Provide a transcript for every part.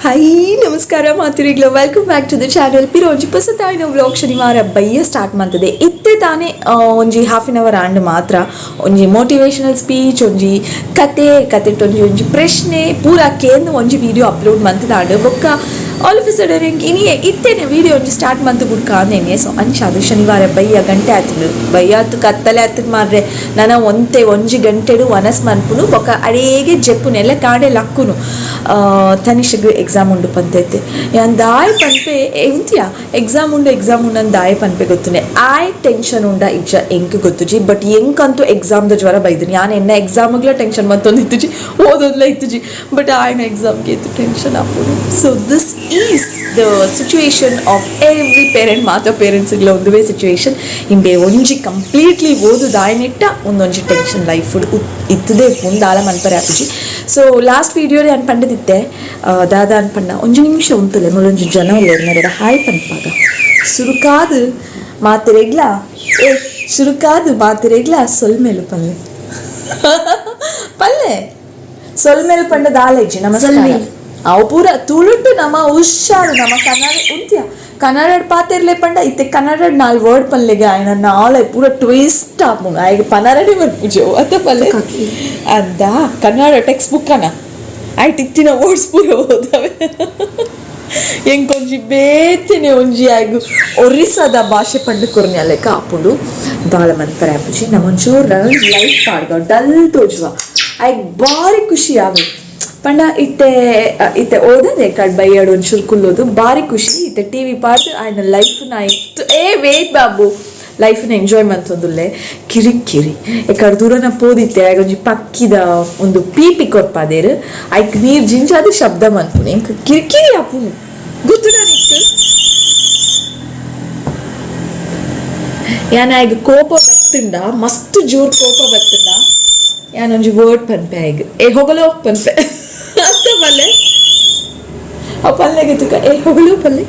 hi ನಮಸ್ಕಾರ ಮಾತಿರಿಗ್ಲ welcome back to the channel ಪಿರ ಒಂಜಿ ಹೊಸತಾಯಿನ ವ್ಲಾಗ್ ಶನಿವಾರ ಬಯ್ಯ ಸ್ಟಾರ್ಟ್ ಮಾಡ್ತದೆ ಇತ್ತೆ ತಾನೇ ಒಂಜಿ ಹಾಫ್ ಆನ್ ಅವರ್ ಆಂಡ್ ಮಾತ್ರ ಒಂಜಿ ಮೋಟಿವೇಶನಲ್ ಸ್ಪೀಚ್ ಒಂಜಿ ಕತೆ ಒಂಜಿ ಪ್ರಶ್ನೆ ಪೂರ ಕೇಂದ್ರ ಒಂಜಿ ವಿಡಿಯೋ ಅಪ್ಲೋಡ್ ಮಂತದಾಂಡ್ ಬೊಕ್ಕ ಆಲ್ ಆಫ್ ಎ ಸಡನ್ ಇನಿ ಇತ್ತೇನೆ ವಿಡಿಯೋ ಒಂಜಿ ಸ್ಟಾರ್ಟ್ ಮಂತ್ ಬಿಡ್ಕಾಂದೇನೆ ಸೊ ಅಂಚಾದು ಶನಿವಾರ ಬಯ್ಯ ಗಂಟೆ ಆಯ್ತು ಬಯ್ಯ ಆತು ಕತ್ತಲೆ ಆತದ ಮಾರ್ರೆ ನಾನು ಒಂಜಿ ಗಂಟೆಡು ವನಸ್ ಮನ್ಪುನು ಬೊಕ್ಕ ಅಡೇಗೆ ಜೆಪ್ಪುನೆಲ್ಲ ಕಾಡೆ ಲಕ್ಕುನು ತನಿಷ್ಗೆ ಎಕ್ಸಾಮ್ ಉಂಡು ಪಂತೈತೆ ಯಾನ್ ದಾಯ್ ಪನ್ಪೆ ಎಂತಿಯಾ ಎಕ್ಸಾಮ್ ಉಂಡು ಅಂತ ದಾಯ್ ಪನ್ಪೆ ಗೊತ್ತುನೆ ಆಯ್ ಟೆನ್ಷನ್ ಉಂಡ ಇಜ್ಜ ಎಂಕ್ ಗೊತ್ತುಜಿ ಬಟ್ ಎಂಕಂತೂ ಎಕ್ಸಾಮ್ದ ಜ್ವರ ಬೈದಿನಿ ಯಾನ್ ಎನ್ನ ಎಕ್ಸಾಮ್ಗ್ಲ ಟೆನ್ಷನ್ ಮತ್ತೊಂದು ಇತ್ತುಜಿ ಓದೋದ್ಲ ಇತ್ತುಜಿ ಬಟ್ ಆಯ್ನ ಎಕ್ಸಾಮ್ಗೆ ಇತ್ತು ಟೆನ್ಷನ್ ಆಪುಡು so this is the situation of every parent ಮಾತ್ರ ಪೇರೆಂಟ್ಸ್ಗಳ ಒಂದುವೇ ಸಿಚುವೇಶನ್ ಇಂಬೆ ಒಂಜಿ ಕಂಪ್ಲೀಟ್ಲಿ ಓದುದು ಆಯ್ನೆಟ್ಟ ಒಂದೊಂಜಿ ಟೆನ್ಷನ್ ಲೈಫ್ ಇತ್ತದೇ ಮುಂದಾಲ ಮನ್ಪರೆ ಆಪುಜಿ ಸೊ ಲಾಸ್ಟ್ ವಿಡಿಯೋಲಿ ಅನ್ ಪಂಡದಿತ್ತೆ ದಾದ ಅನ್ಪಣ್ಣ ಒಂಜಿ ನಿಮಿಷ ಉಂತಲೆ ಮೂಲೊಂಜಿ ಜನ ಉಳ್ಳೇರು ಹಾಯ್ ಪನ್ಪಾಗ ಸುರುಕಾದು ಮಾತಿರೆಗ್ಲ ಸೊಲ್ಮೇಲು ಪಲ್ಲೆ ಸೊಲ್ಮೇಲು ಪಂಡ ದಾಲೈಜಿ ನಮಸ್ಕಾರ ಅವು ಪೂರ ತುಳುಟು ನಮ್ಮ ಹುಷಾರು ನಮ್ಮ ಕನ್ನಡ ಉಂತ್ಯ ಕನ್ನಡ ಪಾತಿರ್ಲೆ ಪಂಡ ಇತ್ತೆ ಕನ್ನಡ ನಾಲ್ ವರ್ಡ್ ಪಲ್ಲೆಗೆ ಆಯ್ನ ನಾಳೆ ಪೂರ ಟ್ವಿಸ್ಟ್ ಆಪುಂಗ ಆಯ್ಗೆ ಪನ್ನರಡೆ ಬರ್ಪುಜೋ ಅತ್ತ ಪಲ್ಲೆ ಅದ ಕನ್ನಡ ಟೆಕ್ಸ್ಟ್ ಬುಕ್ ಅನ ಆಯ್ತು ಇತ್ತಿನ ವರ್ಡ್ಸ್ ಪೂರ ಓದವೆ ಎಂಕೊಂಜಿ ಬೇತೇನೆ ಒಂಜಿ ಆಯ್ಗು ಒರಿಸ್ಸಾದ ಭಾಷೆ ಪಂಡು ಕೊರ್ನಿ ಲೆಕ್ಕ ಆಪುಂಡು ದಾಳ ಮನ್ಪರೆ ಆಪುಜಿ ನಮ್ಮೊಂಚೂರು ಲೈಫ್ ಪಾಡ್ಗ ಡಲ್ ತೋಜುವ ಆಯ್ಗೆ ಬಾರಿ ಖುಷಿ ಆಗ ಪಂಡ ಇತ್ತೆ ಓದದೆ ಕಡ್ ಬೈಯಾಡು ಒಂಚೂರು ಕುಲ್ಲೋದು ಬಾರಿ ಖುಷಿ ಇತ್ತೆ ಟಿ ವಿ ಪಾರ್ದು ಆಯ್ನ ಲೈಫ್ನ ಇತ್ತು ವೇಟ್ ಬಾಬು ಲೈಫ್ನ ಎಂಜಾಯ್ ಮಂತೊಂದುಲ್ಲೆ ಕಿರಿಕಿರಿ ಎಕಡೆ ದೂರನ ಪೋದಿತ್ತೆ ಆಗ ಒಂಜಿ ಪಕ್ಕಿದ ಒಂದು ಪೀಪಿ ಕೊರ್ಪಾದೇರು ಆಯ್ಕ್ ನೀರು ಜಿಂಜಾದ ಶಬ್ದ ಮನ್ಪುನೆ ಎಂಕ್ ಕಿರಿಕಿರಿ ಆಪುನು ಗೊತ್ತುಡ ನಿಕ್ಕು ಯಾನ ಆಯ್ಗ ಕೋಪ ಬತ್ತುಂಡ ಮಸ್ತ್ ಜೋರ್ ಕೋಪ ಬತ್ತುಂಡ ಯಾನೊಂಜಿ ವರ್ಡ್ ಪನ್ಪೆ ಆಯ್ಗ ಹೊಗಲೋ ಪನ್ಪೆ ಅತ್ತ ಪಲ್ಲೆ ಆ ಪಲ್ಲೆಗೆ ತುಕ ಹೊಗಲೋ ಪಲ್ಲೆ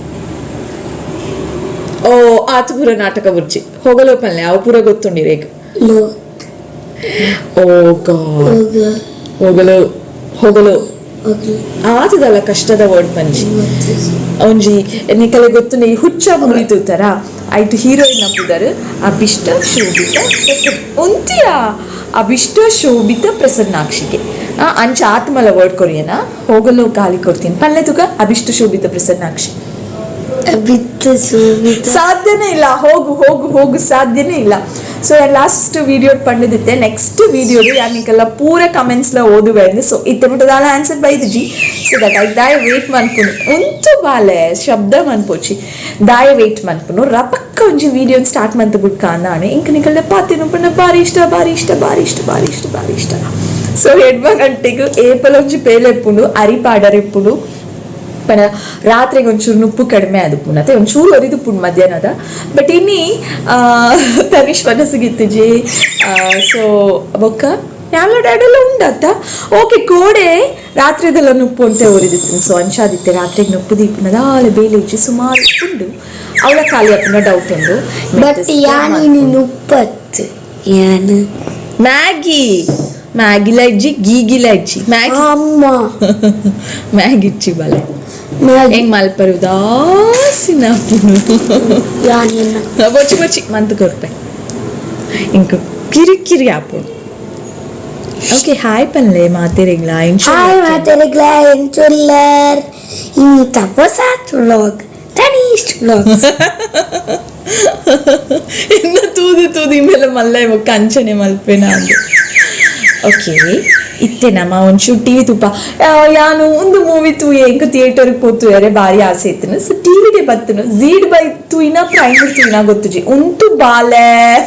ಓ ಆತು ಪೂರ ನಾಟಕ ಬುರ್ಜಿ ಹೊಗಲೋ ಪಲ್ಲೆ ಅವು ಪೂರ ಗೊತ್ತುಂಡಿರ ಈಗ ಓ ಹೊಗಲೋ ಆತದಲ್ಲ ಕಷ್ಟದ ವರ್ಡ್ ಪಂಜಿ ಒಂಜಿ ನಿಕಲೆ ಗೊತ್ತು ನೀ ಹುಚ್ಚ ಮುರಿತು ತರ ಆಯ್ತು ಹೀರೋಯಿನ್ ಅಪ್ಪುದಾರು ಅಭಿಷ್ಟ ಶೋಭಿತ ಪ್ರಸನ್ನಾಕ್ಷಿಗೆ ಅಂಚ ಆತ್ಮಲ ವರ್ಡ್ ಕೊರಿಯನ ಹೋಗಲು ಖಾಲಿ ಕೊಡ್ತೀನಿ ಪಲ್ಲೆ ತುಕ ಅಭಿಷ್ಟ ಶೋಭಿತ ಪ್ರಸನ್ನಾಕ್ಷಿ ಸಾಧ್ಯನೇ ಇಲ್ಲ ಹೋಗು ಸಾಧ್ಯನೇ ಇಲ್ಲ ಸೊ ಲಾಸ್ಟ್ ವಿಡಿಯೋ ಪಂಡದಿತ್ತೆ ನೆಕ್ಸ್ಟ್ ವಿಡಿಯೋಡು ಯಾನಿಕಲ್ಲ ಪೂರ ಕಮೆಂಟ್ಸ್ಲ ಓದುವೆ ಸೊ ಇತ್ತೆ ಮುಟ್ಟದಾಲ ಆನ್ಸರ್ ಬೈದಿಜಿ ಸೊ ದಟ್ ಐ ದಾಯ ವೇಟ್ ಮನ್ಪುನು ಉಂತು ಬಾಲೆ ಶಬ್ದ ಮನ್ಪೋಚಿ ದಾಯ ವೇಟ್ ಮನ್ಪುನು ರಪಕ್ಕ ಒಂಜಿ ವಿಡಿಯೋ ಸ್ಟಾರ್ಟ್ ಮಂತ್ ಬಿಟ್ಕ ಅಂದಾಣೆ ಇಂಕ ನಿಕಲ್ದ ಪಾತಿನ ಪಂಡ ಬಾರಿ ಇಷ್ಟ ಸೊ ಹೆಡ್ಮ ಗಂಟೆಗೂ ಏಪಲ್ ಒಂಜಿ ಪೇಲೆಪ್ಪುಂಡು ಅರಿಪಾಡರೆಪ್ಪುಡು ಪಣ ರಾತ್ರಿಗೆ ಒಂಚೂರು ನುಪ್ಪು ಕಡಿಮೆ ಅದು ಪುನತೆ ಒಂಚೂರು ಒರಿದು ಪುಣ್ ಮಧ್ಯಾಹ್ನದ ಬಟ್ ಇನ್ನಿ ತನಿಷ್ ಮನಸ್ಸಿಗಿತ್ತುಜಿ ಸೊ ಬೊಕ್ಕ ಯಾಲ ಡ್ಯಾಡೆಲ್ಲ ಉಂಡತ್ತ ಓಕೆ ಕೋಡೆ ರಾತ್ರಿದೆಲ್ಲ ನುಪ್ಪು ಅಂತ ಒರಿದಿತ್ತು ಸೊ ಅಂಚಾದಿತ್ತೆ ರಾತ್ರಿಗೆ ನುಪ್ಪು ದೀಪನದ ಆಲೆ ಬೇಲೆ ಇಜ್ಜಿ ಸುಮಾರು ಉಂಡು ಅವಳ ಖಾಲಿ ಅಪ್ಪನ ಡೌಟ್ ಉಂಡು ಮ್ಯಾಗಿಲ ಇಜ್ಜಿ ಗೀಗಿಲ ಇಜ್ಜಿ ಮ್ಯಾಗಿ ಇಚ್ಚಿ ಬಲೆ ಹೆಂಗ್ ಮಲ್ಪರು ಉದಾಸೀನ ಬೊಚ್ಚಿ ಮಂತ್ ಕೊರ್ಪೆ ಇಂಕ ಕಿರಿಕಿರಿ ಆಪುಡು ಓಕೆ ಹಾಯ್ ಪನ್ಲೆ ಮಾತೆರೆಗ್ಲ ಎಂಚೊಲ್ಲರ್ ಇನಿ ತಪಸಾತ್ ವ್ಲಾಗ್ ತನಿಷ್ಟ್ ವ್ಲಾಗ್ಸ್ ಇನ್ನ ತೂದು ಮೇಲೆ ಮಲ್ಲ ಕಂಚನೆ ಮಲ್ಪೆನ ಅಂದು ಓಕೆ ಇತ್ತೆ ನಮ್ಮ ಒಂಚೂರು ಟಿವಿ ತುಪ್ಪ ಯಾನು ಒಂದು ಮೂವಿ ತೂಯೆ ಎಂಕ ಥಿಯೇಟರ್ಗೆ ಪೋತುಯರೆ ಬಾರಿ ಆಸೆ ಇತ್ತು ಸೊ ಟಿವಿಗೆ ಬತ್ತನು ಝೀಡ್ ಬೈ ತೂಯಿನ ಪ್ರೈಮ್ ತೂಯಿನ ಗೊತ್ತುಜಿ ಉಂಟು ಬಾಲೆ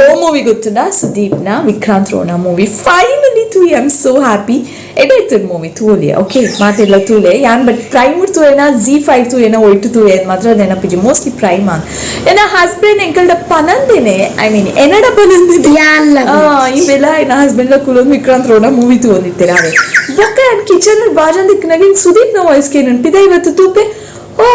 ಓ ಮೂವಿ ಗೊತ್ತುಂಡ ಸುದೀಪ್ನ ವಿಕ್ರಾಂತ್ ರೋಣ ಮೂವಿ ಫೈನಲಿ ತೂಯಿ ಐ ಆಮ್ ಸೋ ಹ್ಯಾಪಿ ಎಡೈತು ಮೂವಿ ತೂಲಿ ಓಕೆ ಮಾತೆಲ್ಲ ತೂಲೆ ಯಾನ್ ಬಟ್ ಪ್ರೈಮ್ ತೂಯೇನ Z5 ತೂಯೇನ ಒಯ್ಟು ತೂಯೆ ಮಾತ್ರ ನೆನಪಿಜಿ ಮೋಸ್ಟ್ಲಿ ಪ್ರೈಮ್ ಆನ್ ಏನ ಹಸ್ಬೆಂಡ್ ಎಂಕಲ್ಡ ಪನಂದೇನೆ ಐ ಮೀನ್ ಎನಡ ಪನಂದೇನೆ ಇವೆಲ್ಲ ನನ್ನ ಹಸ್ಬೆಂಡ್ ಕುಲೊಂದು ವಿಕ್ರಾಂತ್ ರೋಣ ಮೂವಿ ತೂಂದಿತ್ತೀರ ಅದೇ ಬೊಕ್ಕ ಕಿಚನ್ ಬಾಜಂದಿಕ್ನಾಗ ಸುದೀಪ್ನ ವಾಯ್ಸ್ಗೆ ನೆನಪಿದೆ ಇವತ್ತು ತೂಪೆ ಓ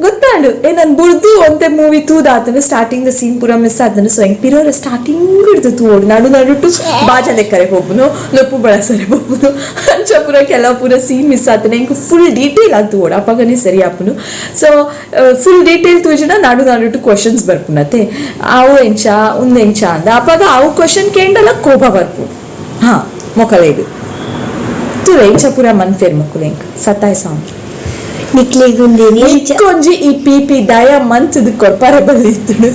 ಗೊತ್ತಾಂಡು ನನ್ ಬುಡ್ದು ಒಂತೆ ಮೂವಿ ತೂದಾತನು ಸ್ಟಾರ್ಟಿಂಗ್ ದ ಸೀನ್ ಪೂರ ಮಿಸ್ ಆದನು ಸೊ ಹೆಂಗ್ ಪಿರೋರ ಸ್ಟಾರ್ಟಿಂಗ್ ಹಿಡ್ದು ತೂಡು ನಡುಟು ಬಾಜನೆ ಕರೆ ಹೋಗ್ಬುನು ಲೊಪ್ಪು ಬಳಸರೆ ಹೋಗ್ಬುನು ಅಂಚ ಪೂರ ಕೆಲವು ಪೂರ ಸೀನ್ ಮಿಸ್ ಆತನ ಹೆಂಗ್ ಫುಲ್ ಡೀಟೇಲ್ ಆಗಿ ತೂಡು ಅಪ್ಪಗನೆ ಸರಿ ಆಪುನು ಸೊ ಫುಲ್ ಡೀಟೇಲ್ ತೂಜಿನ ನಡುಟು ಕ್ವಶನ್ಸ್ ಬರ್ಪುನತೆ ಅವು ಎಂಚ ಎಂಚ ಅಂದ ಅಪ್ಪಾಗ ಅವು ಕ್ವಶನ್ ಕೇಂಡಲ ಕೋಪ ಬರ್ಪು ಹಾ ಮೊಕಲೇದು ತುರ ಎಂಚ ಪೂರ ಮನ್ಫೇರ್ ಮೊಕ್ಕುಲೆಂಕ್ ಸತ್ತಾಯ ಸಾಂಗ್ ನಿಕ್ಲಿಗುಂದೇನಿ కొంచెం ఈ పీపీ దయ మంచిది కొరపరబల్ ఇత్తుడు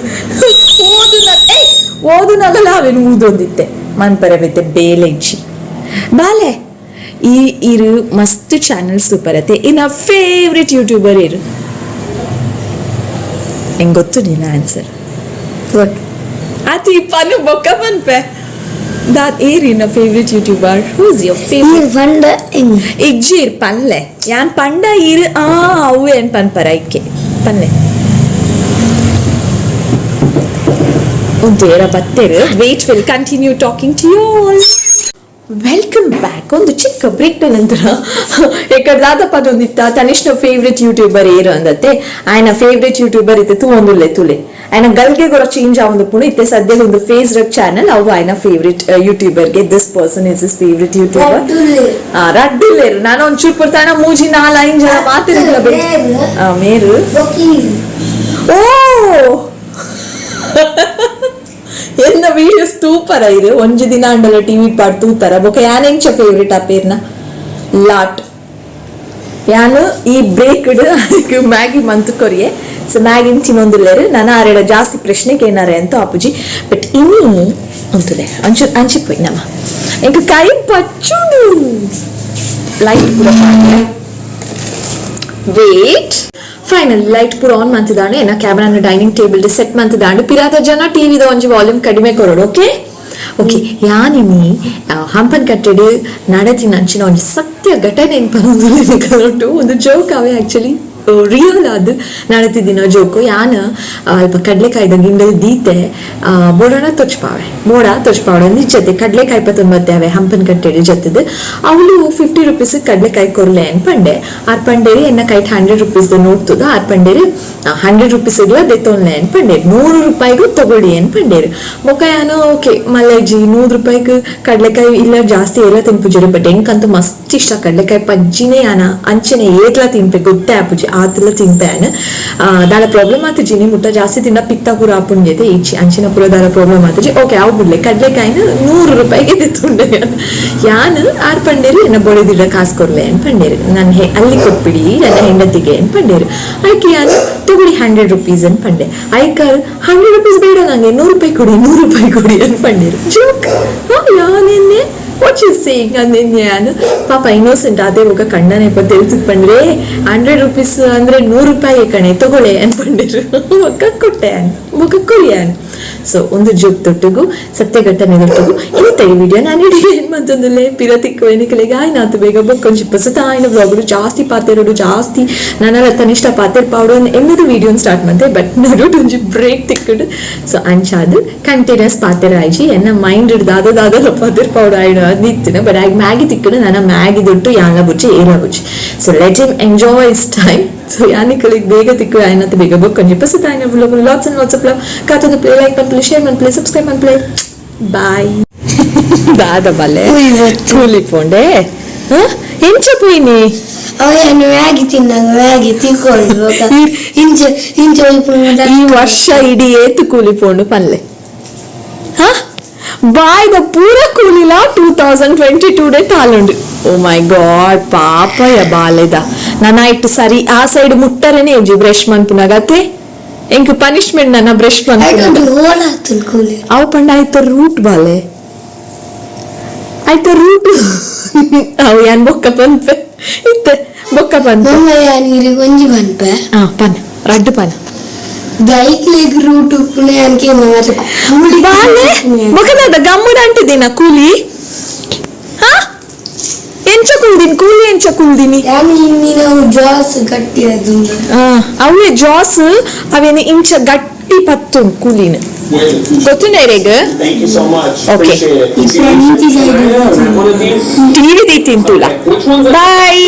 ಓದು ನಗಲ ಅವೇನು ಊದೊಂದಿತ್ತೆ ಮನ್ ಪರವಿತ್ತೆ ಬೇಲೆಂಚಿ ಬಾಲೆ ಈ ಇರು ಮಸ್ತ್ ಚಾನಲ್ ಸೂಪರ್ ಅತ್ತೆ ಇನ್ನ ಫೇವ್ರೆಟ್ ಯೂಟ್ಯೂಬರ್ ಇರು ಹೆಂಗ್ ಗೊತ್ತು ನಿನ್ನ ಆನ್ಸರ್ ಆತಿ ಪನು ಬೊಕ್ಕ ಪನ್ಪೆ that na favorite YouTuber who's your favorite ಪಂಡ ಇಜ್ಜಿರ್ ಪನ್ಲೆ ಯಾನ್ ಪಂಡ ಇರು ಅವು ಏನ್ ಪನ್ಪರ ಇಕ್ಕೆ ಪನ್ಲೆ ಒಂದೇರ ಬತ್ತೇರು wait will continue talking to you all welcome back ಒಂದು ಚಿಕ್ಕ ಬ್ರೇಕ್ ನಂತರ ಎಕಡೆ ದಾದಪ್ಪ ಒಂದಿತ್ತ ತನಿಷ್ನ ಫೇವ್ರೆಟ್ ಯೂಟ್ಯೂಬರ್ ಏರು ಅಂದತ್ತೆ ఆయన ಫೇವ್ರೆಟ್ ಯೂಟ್ಯೂಬರ್ ಇತ್ತು ಒಂದುಲ್ಲೆ ತುಲೆ ఆయన ಗಲ್ಗೆ ಕೂಡ ಚೇಂಜ್ ಆವೊಂದು ಪುಣ ಇತ್ತೆ ಸದ್ಯ ಒಂದು ಫೇಸ್ಬುಕ್ ಚಾನಲ್ ಅವು ఆయన ಫೇವ್ರೆಟ್ ಯೂಟ್ಯೂಬರ್ ಗೆ this person is his favourite YouTuber ರಡ್ಡುಲ್ಲೇರು ನಾನು ಒಂಚೂರು ಪಡ್ತಾಣ ಮೂಜಿ 4-5 ಜನ ಮಾತಿರಲ್ಲ ಮೇರು ಓ ಎನ್ನ ವೀಡಿಯೋಸ್ ತೂಪರ ಇದು ಒಂಜಿ ದಿನ ಅಂಡಲ ಟಿವಿ ಪಾಡ್ ತೂತರ ಬೊಕ ಯಾನ್ ಎಂಚ ಫೇವ್ರೆಟ್ ಆ ಪೇರ್ನ ಲಾಟ್ ಯಾನು ಈ ಬ್ರೇಕ್ಡ್ ಅದಕ್ಕೆ ಮ್ಯಾಗಿ ಮಂತ್ ಕೊರಿಯೆ ಸೊ ಮ್ಯಾಗಿನ್ ತಿನ್ನೊಂದಿಲ್ಲೇರು ನಾನು ಆರೆಡ ಜಾಸ್ತಿ ಪ್ರಶ್ನೆಗೆ ಏನಾರೆ ಅಂತ ಆಪುಜಿ ಬಟ್ ಇನ್ನಿ ಅಂತದೆ ಅಂಚಿಪೋಯ್ ನಮ್ಮ ಎಂಕ ಕೈ ಪಚ್ಚುಡು ಲೈಟ್ ಪೂರ ವೇಟ್ ಫೈನಲ್ ಲೈಟ್ ಪೂರ ಆನ್ ಮಂತಿದಾಂಡು ಏನ ಕ್ಯಾಮ್ರಾನ ಡೈನಿಂಗ್ ಟೇಬಲ್ ಸೆಟ್ ಮಂತಿದಾಂಡು ಪಿರಾದ ಜನ ಟಿವಿದ ಒಂಜಿ ವಾಲ್ಯೂಮ್ ಕಡಿಮೆ ಕೊರೋಡು ಓಕೆ ಓಕೆ ಯಾನಿನಿ ಹಂಪನ್ ಕಟ್ಟೆಡು ನಡತಿನ ಅಂಚಿನ ಒಂಜಿ ಸತ್ಯ ಘಟನೆ ಪನೊಂದು ಒಂದು ಜೋಕ್ ಅವೆ ಆಕ್ಚುಲಿ ರಿಯಲ್ ಅದು ನಡತಿದ್ದಿನ ಜೋಕು ಯಾನ ಅಲ್ಪ ಕಡ್ಲೆಕಾಯ್ದ ಗಿಂಡಲ್ ದೀತೆ ಬೋಡಣ ತೊಚ್ಪಾವೆ ನಿಚ್ಚತೆ ಕಡ್ಲೆಕಾಯಿ ಪತ್ತೊಂಬತ್ತೆ ಅವೆ ಹಂಪನ್ ಕಟ್ಟೆಡು ಜತ್ತದು ಅವಳು 50 ರೂಪೀಸ್ ಕಡ್ಲೆಕಾಯಿ ಕೊರ್ಲೆ ಅನ್ಪಂಡೆ ಆರ್ ಪಂಡೇರಿ ಎನ್ನ ಕೈಟ್ 100 ರೂಪೀಸ್ ನೋಡ್ತದ ಆರ್ ಪಂಡೇರಿ 100 ರೂಪೀಸ್ ದೆತ್ತೊನ್ಲೆ ಅನ್ಪಂಡೇರಿ 100 ರೂಪಾಯಿಗೂ ತಗೊಳ್ಳಿ ಅನ್ಪಂಡೇರಿ ಮೊಕ ಯಾನು ಓಕೆ ಮಲ್ಲೆಜಿ 100 ರೂಪಾಯಿಗೂ ಕಡ್ಲೆಕಾಯಿ ಇಲ್ಲ ಜಾಸ್ತಿ ಎಲ್ಲ ತಿನ್ಪುಜರು ಬಟ್ ಎಂಕಂತೂ ಮಸ್ತ್ ಇಷ್ಟ ಕಡ್ಲೆಕಾಯಿ ಪಜ್ಜಿನೇ ಯಾನ ಅಂಚನೆ ಏತ್ಲ ತಿನ್ಪೆ ಗೊತ್ತೇ ಆಪುಜಿ ಆತಲ ತಿಂಪೇನು ದಾಲ ಪ್ರಾಬ್ಲಮ್ ಆತುಜಿ ಮುಟ್ಟ ಜಾಸ್ತಿ ತಿನ್ನ ಪಿತ್ತ ಪೂರ ಆಪುಂಜೈತೆ ಈಚಿ ಅಂಚಿನ ಪೂರ ದಾಲ ಪ್ರಾಬ್ಲಮ್ ಆತುಜಿ ಓಕೆ ಅವು ಬಿಡ್ಲೆ ಕಡ್ಲೆಕಾಯಿನ 100 ರೂಪಾಯಿಗೆ ತೆತ್ತುಂಡೆ ಯಾನು ಆರ್ ಪಂಡೇರು ಎನ್ನ ಬೊಳೆದಿಡ್ಡ ಕಾಸು ಕೊರ್ಲೆ ಅನ್ ಪಂಡೇರು ನಾನು ಅಲ್ಲಿ ಕೊಟ್ಬಿಡಿ ನನ್ನ ಹೆಂಡತಿಗೆ ಅನ್ ಪಂಡೇರು ಆಯ್ಕೆ ಯಾನು ತಗೊಳ್ಳಿ 100 ರೂಪೀಸ್ ಅನ್ ಪಂಡೆ ಆಯ್ಕಾರು 100 ರೂಪೀಸ್ ಬೇಡ ನಂಗೆ 100 ರೂಪಾಯಿ ಕೊಡಿ ಅನ್ ಪಂಡೇರು ಜೋಕ್ ಯಾನೆನ್ನೆ ವಾಟ್ ಯು ಸೇಯಿಂಗ್ ಅಂದೇನು ಪಾಪ ಇನ್ನೋಸೆಂಟ್ ಅದೇ ಹೋಗ ಕಣ್ಣನೆ ತಿಳಿಸಿದ್ಪಂಡ್ರೆ 100 ರೂಪೀಸ್ ಅಂದ್ರೆ 100 ರೂಪಾಯಿ ಕಣೆ ತಗೊಳ್ಳೆ ಅನ್ಪಂಡಿರು ಒಕ್ಕ ಕೊಟ್ಟೆ ಮುಖ ಕೊರಿಯಾನ್ ಸೊ ಒಂದು ಜೋಕ್ ತೊಟ್ಟಿಗೂ ಸತ್ಯ ಘಟನೆ ತೊಟ್ಟಿಗೂ ಇವತ್ತೇ ಈ ವಿಡಿಯೋ ನಾನು ಹಿಡಿದು ಏನ್ ಮಂತೊಂದುಲ್ಲೆ ಪಿರತಿಕ್ಕು ಎನಿಕಲೆಗೆ ಆಯ್ನಾತು ಬೇಗ ಬೊಕ್ಕೊಂಚಿ ಪಸತ ಆಯ್ನ ಬ್ಲಾಗುಡು ಜಾಸ್ತಿ ಪಾತೆರೋಡು ಜಾಸ್ತಿ ನಾನೆಲ್ಲ ತನಿಷ್ಠ ಪಾತೆರ್ ಪಾವಡು ಎನ್ನದು ವಿಡಿಯೋನ್ ಸ್ಟಾರ್ಟ್ ಮಾಡ್ತೆ ಬಟ್ ನಡುಟು ಒಂಜಿ ಬ್ರೇಕ್ ತಿಕ್ಕುಡು ಸೊ ಅಂಚಾದು ಕಂಟಿನ್ಯೂಸ್ ಪಾತೆರ ಆಯ್ಚಿ ಎನ್ನ ಮೈಂಡ್ ಹಿಡ್ದು ದಾದ ಪಾತೆರ್ ಪಾವಡು ಆಯ್ಡು ಅದಿತ್ತಿನ ಬಟ್ ಆಗ ಮ್ಯಾಗಿ ತಿಕ್ಕುಡು ನನ್ನ ಮ್ಯಾಗಿ ದೊಟ್ಟು ಯಾನ ಬುಚ್ಚಿ ಏಲ ಬುಚ್ಚಿ so let him enjoy is time so ಯಾನಿಕಲಿಗೆ ಬೇಗ ತಿಕ್ಕು ಆಯ್ನತ್ತು ಬೇಗ ಬೊಕ್ಕೊಂಚಿ ಪಸತ ಆಯ್ನ blog lots and lots of love ಕಾತೊಂದು ಪ್ಲೇ ಲೈಕ್ ಮಾಡ್ಲಿ ಶೇರ್ ಮಾಡ್ಲಿ ಸಬ್ಸ್ಕ್ರೈಬ್ ಮಾಡ್ಲಿ ಬಾಯ್ ದಾದ ಬಲ್ಲೆ ಕೂಲಿಪೋಂಡೆ ಎಂಚ ಪೋಯ್ನಿ ಅವನು ಮ್ಯಾಗಿ ತಿನ್ನಾಗ ಮ್ಯಾಗಿ ತಿನ್ಕೊಂಡು ಈ ವರ್ಷ ಇಡೀ ಏತು ಕೂಲಿಪೋಂಡು ಪನ್ಲೆ ಬಾಯ್ದ ಪೂರ ಕೂಲಿಲ 2022 ಡೇ ತಾಲುಂಡು ಓ ಮೈ ಗಾಡ್ ಪಾಪಯ ಬಾಲೆದ ನನ್ನ ಇಟ್ಟು ಸರಿ ಆ ಸೈಡ್ ಮುಟ್ಟರೇನೆ ಇಜ್ಜಿ ಬ್ರಷ್ ಮನ್ಪುನಾಗತ್ತೆ ಎಂಕ್ ಪನಿಷ್ಮೆಂಟ್ ನನ್ನ ಬ್ರಷ್ ಮನ್ಪುನ ಅವು ಪಂಡ ಆಯ್ತ ರೂಟ್ ಬಾಲೆ ಆಯ್ತ ರೂಟ್ ಅವು ಯಾನ್ ಬೊಕ್ಕ ಪನ್ಪೆ ಇತ್ತೆ ಬೊಕ್ಕ ಪನ್ಪೆ ಒಂಜಿ ಪನ್ಪೆ ಪನ್ ರಡ್ಡು ಪನ್ ದೈಕ್ಲೆಗ್ ರೂಟ್ ಉಪ್ಪುನೆ ಅನ್ಕೆ ಬಾಲೆ ಬೊಕದ ಗಮ್ಮುಡ ಅಂಟಿದ್ದೀನ ಕೂಲಿ ಎಂಚ ಕುಲ್ದಿನಿ ಕೂಲಿ ಎಂಚ ಕುಲ್ದಿನಿ ಜಾಸ್ ಗಟ್ಟಿ ಅದು ಅವೇ ಜಾಸ್ ಅವೇನು ಇಂಚ ಗಟ್ಟಿ ಪತ್ತು ಕೂಲಿನ ಗೊತ್ತುಂಡೇರೆಗ ಓಕೆ ಟಿವಿ ತಿಂತುಲ ಬಾಯ್